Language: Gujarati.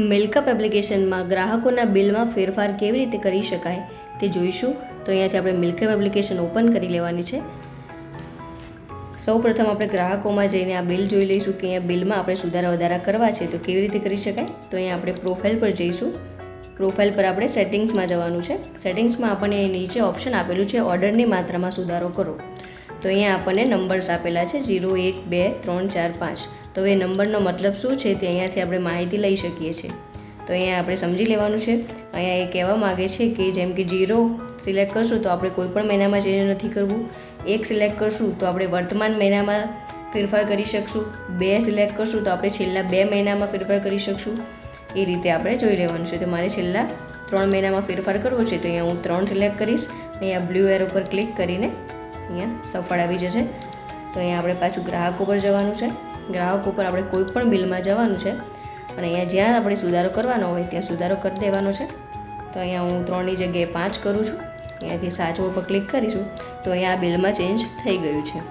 મિલ્કઅપ એપ્લિકેશનમાં ગ્રાહકોના બિલમાં ફેરફાર કેવી રીતે કરી શકાય તે જોઈશું. તો અહીંયાથી આપણે મિલ્કઅપ એપ્લિકેશન ઓપન કરી લેવાની છે. સૌપ્રથમ આપણે ગ્રાહકોમાં જઈને આ બિલ જોઈ લઈશું કે અહીંયા બિલમાં આપણે સુધારા વધારા કરવા છે તો કેવી રીતે કરી શકાય. તો અહીંયા આપણે પ્રોફાઇલ પર જઈશું. પ્રોફાઇલ પર આપણે સેટિંગ્સમાં જવાનું છે. સેટિંગ્સમાં આપણને નીચે ઓપ્શન આપેલું છે ઓર્ડરની માત્રામાં સુધારો કરો. તો અહીંયા આપણને નંબર્સ આપેલા છે 0, 1, 2, 3, 4, 5. તો એ નંબરનો મતલબ શું છે તે અહીંયાથી આપણે માહિતી લઈ શકીએ છીએ. તો અહીંયા આપણે સમજી લેવાનું છે. અહીંયા એ કહેવા માગે છે કે જેમ કે 0 સિલેક્ટ કરશું તો આપણે કોઈ પણ મહિનામાં ચેન્જ નથી કરવું. 1 સિલેક્ટ કરશું તો આપણે વર્તમાન મહિનામાં ફેરફાર કરી શકશું. 2 સિલેક્ટ કરશું તો આપણે છેલ્લા 2 મહિનામાં ફેરફાર કરી શકશું. એ રીતે આપણે જોઈ લેવાનું છે. તો મારે છેલ્લા 3 મહિનામાં ફેરફાર કરવો છે તો અહીંયા હું 3 સિલેક્ટ કરીશ. અહીંયા બ્લુ એરો પર ક્લિક કરીને અહીંયા સફળ આવી જશે. તો અહીંયા આપણે પાછું ગ્રાહકો પર જવાનું છે. ગ્રાહકો પર આપણે કોઈ પણ બિલમાં જવાનું છે અને અહીંયા જ્યાં આપણે સુધારો કરવાનો હોય ત્યાં સુધારો કરી દેવાનો છે. તો અહીંયા હું 3ની જગ્યાએ 5 કરું છું. અહીંયાથી સાચો પર ક્લિક કરીશું તો અહીંયા આ બિલમાં ચેન્જ થઈ ગયું છે.